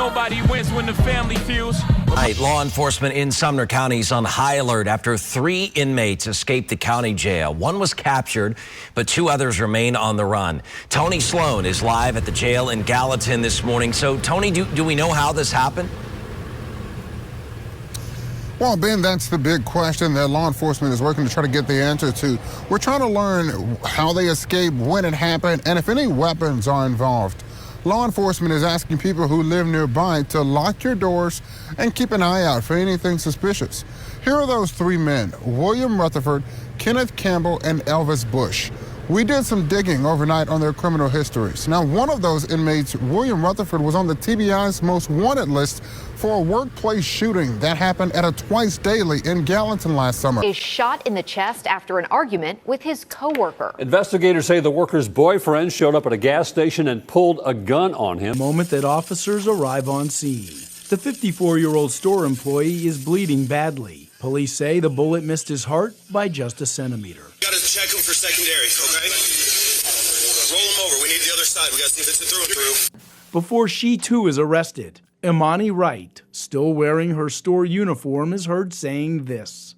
nobody wins when the family feels. Tonight, law enforcement in Sumner County is on high alert after 3 inmates escaped the county jail. One was captured, but 2 others remain on the run. Tony Sloan is live at the jail in Gallatin this morning. So, Tony, do we know how this happened? Well, Ben, that's the big question that law enforcement is working to try to get the answer to. We're trying to learn how they escaped, when it happened, and if any weapons are involved. Law enforcement is asking people who live nearby to lock your doors and keep an eye out for anything suspicious. Here are those 3 men, William Rutherford, Kenneth Campbell, and Elvis Bush. We did some digging overnight on their criminal histories. Now, one of those inmates, William Rutherford, was on the TBI's most wanted list for a workplace shooting that happened at a Twice Daily in Gallatin last summer. Is shot in the chest after an argument with his coworker. Investigators say the worker's boyfriend showed up at a gas station and pulled a gun on him. The moment that officers arrive on scene. The 54-year-old store employee is bleeding badly. Police say the bullet missed his heart by just a centimeter. We gotta check him for secondaries, okay? Roll him over. We need the other side. We gotta see if it's a through and through. Before she too is arrested, Imani Wright, still wearing her store uniform, is heard saying this.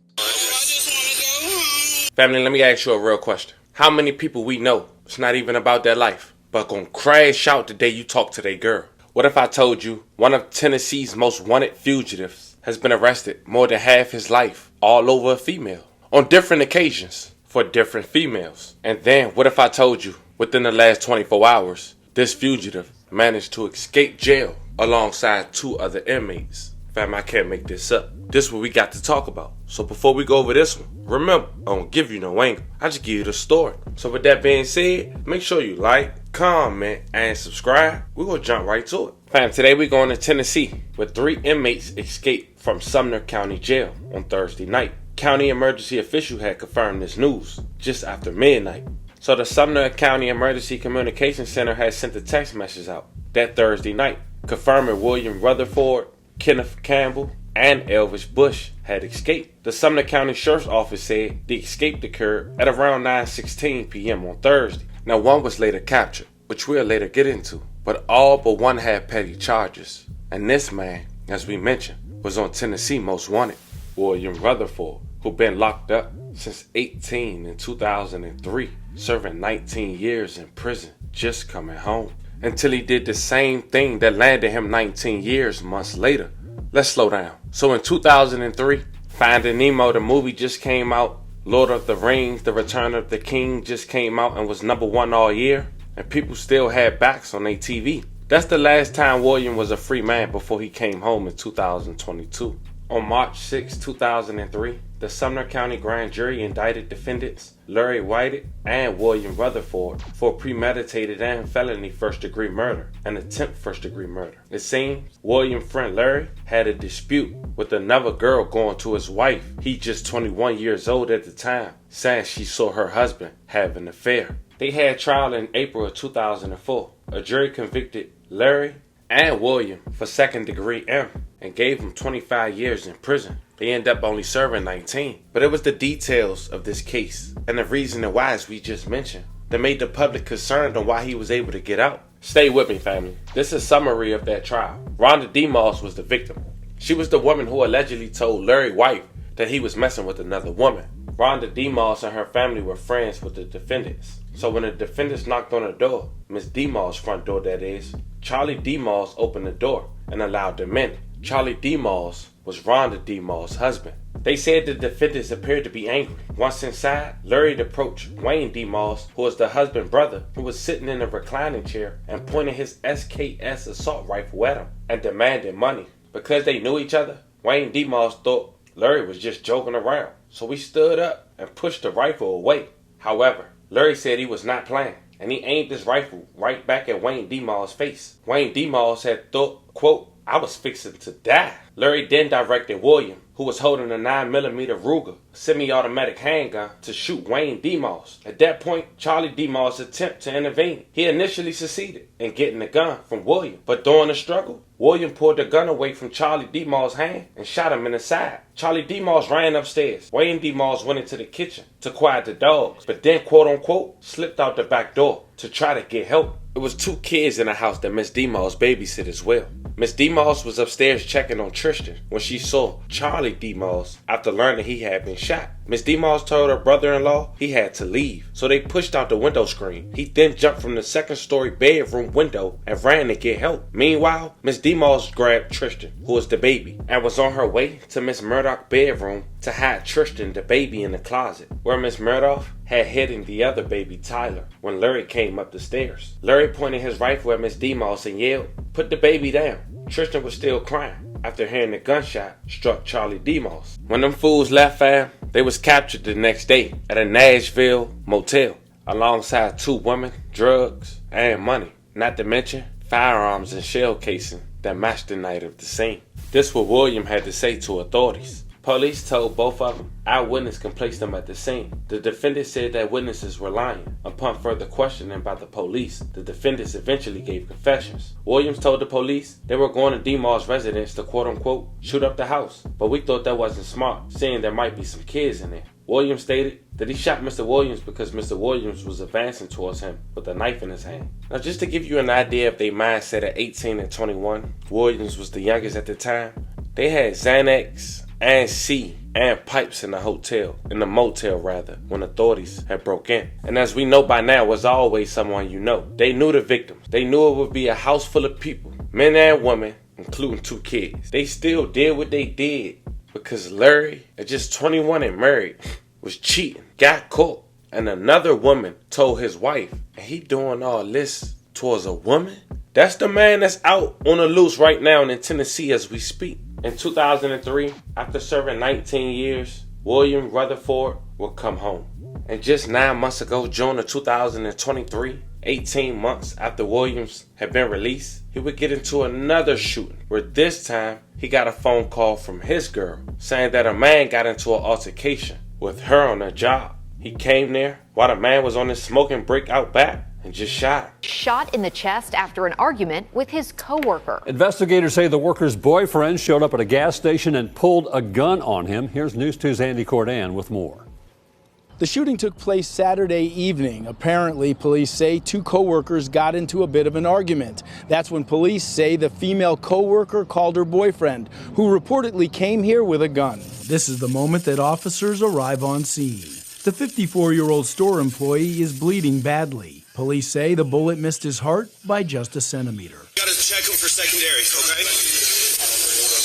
Family, let me ask you a real question. How many people we know, it's not even about their life, but gonna crash out the day you talk to their girl? What if I told you one of Tennessee's most wanted fugitives has been arrested more than half his life, all over a female, on different occasions for different females? And then what if I told you within the last 24 hours, this fugitive managed to escape jail alongside 2 other inmates? Fam, I can't make this up. This is what we got to talk about. So before we go over this one, remember, I don't give you no angle. I just give you the story. So with that being said, make sure you like, comment, and subscribe. We're going to jump right to it. Fam, today we're going to Tennessee, where 3 inmates escaped from Sumner County Jail on Thursday night. County emergency official had confirmed this news just after midnight. So the Sumner County Emergency Communications Center had sent a text message out that Thursday night, confirming William Rutherford, Kenneth Campbell, and Elvis Bush had escaped. The Sumner County Sheriff's Office said the escape occurred at around 9:16 p.m. on Thursday. Now, one was later captured, which we'll later get into, but all but one had petty charges. And this man, as we mentioned, was on Tennessee Most Wanted, William Rutherford, who'd been locked up since 18 in 2003, serving 19 years in prison, just coming home, until he did the same thing that landed him 19 years months later. Let's slow down. So in 2003, Finding Nemo, the movie, just came out. Lord of the Rings, The Return of the King, just came out and was #1 all year, and people still had backs on their TV. That's the last time William was a free man before he came home in 2022. On March 6, 2003, the Sumner County Grand Jury indicted defendants Larry White and William Rutherford for premeditated and felony first-degree murder and attempt first-degree murder. It seems William's friend Larry had a dispute with another girl going to his wife. He just 21 years old at the time, saying she saw her husband have an affair. They had trial in April of 2004. A jury convicted Larry and William for second-degree murder and gave them 25 years in prison. They ended up only serving 19. But it was the details of this case and the reason why, as we just mentioned, that made the public concerned on why he was able to get out. Stay with me, family. This is a summary of that trial. Rhonda DeMoss was the victim. She was the woman who allegedly told Larry White that he was messing with another woman. Rhonda DeMoss and her family were friends with the defendants. So when the defendants knocked on the door, Miss DeMoss' front door that is, Charlie DeMoss opened the door and allowed them in. Charlie DeMoss was Rhonda DeMoss' husband. They said the defendants appeared to be angry. Once inside, Larry approached Wayne DeMoss, who was the husband's brother, who was sitting in a reclining chair, and pointed his SKS assault rifle at him and demanded money. Because they knew each other, Wayne DeMoss thought Larry was just joking around. So he stood up and pushed the rifle away. However, Larry said he was not playing, and he aimed his rifle right back at Wayne DeMoss' face. Wayne DeMoss had thought, quote, "I was fixing to die." Larry then directed William, who was holding a 9mm Ruger semi-automatic handgun, to shoot Wayne DeMoss. At that point, Charlie DeMoss attempted to intervene. He initially succeeded in getting the gun from William, but during the struggle, William pulled the gun away from Charlie DeMoss' hand and shot him in the side. Charlie DeMoss ran upstairs. Wayne DeMoss went into the kitchen to quiet the dogs, but then, quote-unquote, slipped out the back door to try to get help. It was 2 kids in the house that Miss Demos babysit as well. Miss Demos was upstairs checking on Tristan when she saw Charlie Demos after learning he had been shot. Miss Demos told her brother-in-law he had to leave, so they pushed out the window screen. He then jumped from the 2nd-story bedroom window and ran to get help. Meanwhile, Miss Demos grabbed Tristan, who was the baby, and was on her way to Miss Murdoch's bedroom to hide Tristan, the baby, in the closet, where Miss Murdoch had hidden the other baby, Tyler, when Larry came up the stairs. Larry pointed his rifle at Miss Demos and yelled, "Put the baby down." Tristan was still crying after hearing the gunshot struck Charlie Demos. When them fools left, fam, they was captured the next day at a Nashville motel alongside 2 women, drugs, and money. Not to mention firearms and shell casing that matched the night of the scene. This what William had to say to authorities. Police told both of them eyewitnesses can place them at the scene. The defendant said that witnesses were lying. Upon further questioning by the police, the defendants eventually gave confessions. Williams told the police they were going to Demos' residence to quote-unquote shoot up the house, but we thought that wasn't smart, seeing there might be some kids in there. Williams stated that he shot Mr. Williams because Mr. Williams was advancing towards him with a knife in his hand. Now, just to give you an idea of their mindset at 18 and 21, Williams was the youngest at the time. They had Xanax and C and pipes in the motel rather, when authorities had broke in. And as we know by now, was always someone you know. They knew the victims. They knew it would be a house full of people, men and women, including 2 kids. They still did what they did because Larry, at just 21 and married, was cheating, got caught, and another woman told his wife, and he doing all this towards a woman? That's the man that's out on the loose right now in Tennessee as we speak. In 2003, after serving 19 years, William Rutherford would come home. And just 9 months ago, June of 2023, 18 months after Williams had been released, he would get into another shooting, where this time he got a phone call from his girl saying that a man got into an altercation with her on her job. He came there while the man was on his smoking break out back and just shot him. Shot in the chest after an argument with his coworker. Investigators say the worker's boyfriend showed up at a gas station and pulled a gun on him. Here's News 2's Andy Cordan with more. The shooting took place Saturday evening. Apparently, police say 2 coworkers got into a bit of an argument. That's when police say the female coworker called her boyfriend, who reportedly came here with a gun. This is the moment that officers arrive on scene. The 54-year-old store employee is bleeding badly. Police say the bullet missed his heart by just a centimeter. We gotta check him for secondaries, okay?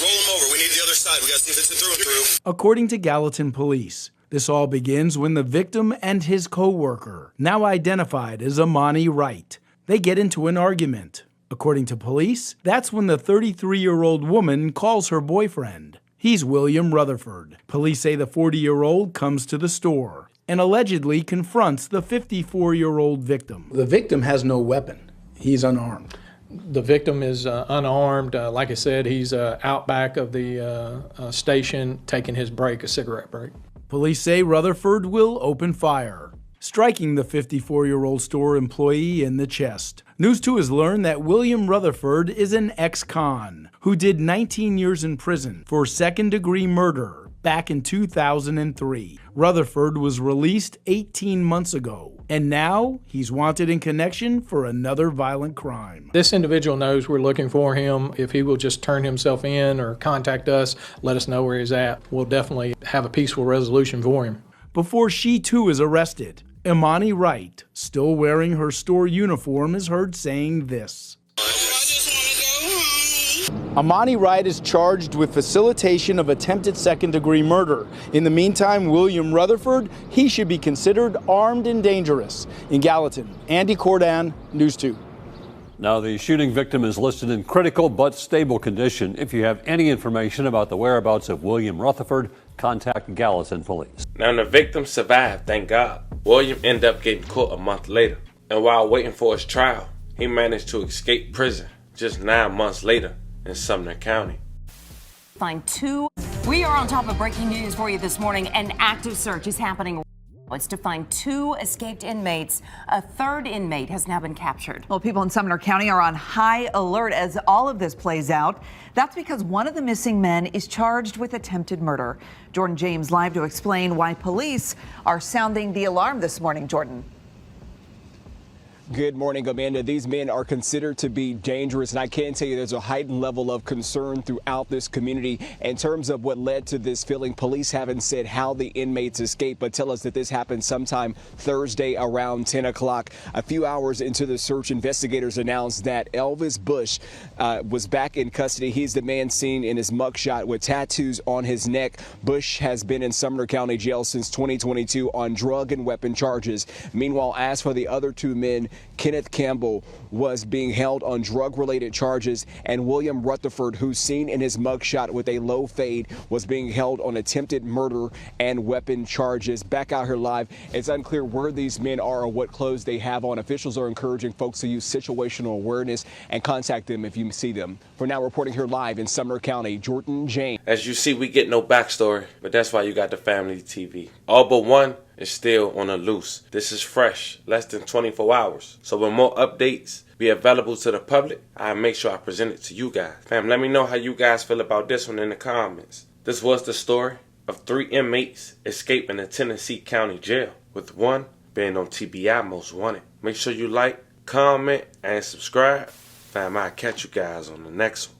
Roll him over. We need the other side. We gotta see if it's a through and through. According to Gallatin Police, this all begins when the victim and his co-worker, now identified as Amani Wright, they get into an argument. According to police, that's when the 33-year-old woman calls her boyfriend. He's William Rutherford. Police say the 40-year-old comes to the store and allegedly confronts the 54-year-old victim. The victim has no weapon. He's unarmed. The victim is unarmed. Like I said, he's out back of the station taking his break, a cigarette break. Police say Rutherford will open fire, striking the 54-year-old store employee in the chest. News 2 has learned that William Rutherford is an ex-con who did 19 years in prison for second-degree murder back in 2003. Rutherford was released 18 months ago, and now he's wanted in connection for another violent crime. This individual knows we're looking for him. If he will just turn himself in or contact us, let us know where he's at, we'll definitely have a peaceful resolution for him. Before she too is arrested, Amani Wright, still wearing her store uniform, is heard saying this. Amani Wright is charged with facilitation of attempted second-degree murder. In the meantime, William Rutherford, he should be considered armed and dangerous. In Gallatin, Andy Cordan, News 2. Now, the shooting victim is listed in critical but stable condition. If you have any information about the whereabouts of William Rutherford, contact Gallatin Police. Now, the victim survived, thank God. William ended up getting caught a month later. And while waiting for his trial, he managed to escape prison just 9 months later in Sumner County. We are on top of breaking news for you this morning. An active search is happening. It's to find 2 escaped inmates. A 3rd inmate has now been captured. Well, people in Sumner County are on high alert as all of this plays out. That's because one of the missing men is charged with attempted murder. Jordan James live to explain why police are sounding the alarm this morning. Jordan. Good morning, Amanda. These men are considered to be dangerous, and I can tell you there's a heightened level of concern throughout this community. In terms of what led to this filling, police haven't said how the inmates escaped, but tell us that this happened sometime Thursday around 10 o'clock. A few hours into the search, investigators announced that Elvis Bush was back in custody. He's the man seen in his mugshot with tattoos on his neck. Bush has been in Sumner County Jail since 2022 on drug and weapon charges. Meanwhile, as for the other two men, Kenneth Campbell was being held on drug-related charges, and William Rutherford, who's seen in his mugshot with a low fade, was being held on attempted murder and weapon charges. Back out here live, it's unclear where these men are or what clothes they have on. Officials are encouraging folks to use situational awareness and contact them if you see them. For now, reporting here live in Sumner County, Jordan James. As you see, we get no backstory, but that's why you got the family TV. All but one is still on the loose. This is fresh, less than 24 hours. So when more updates be available to the public, I'll make sure I present it to you guys. Fam, let me know how you guys feel about this one in the comments. This was the story of 3 inmates escaping the Tennessee County Jail, with one being on TBI Most Wanted. Make sure you like, comment, and subscribe. Fam, I'll catch you guys on the next one.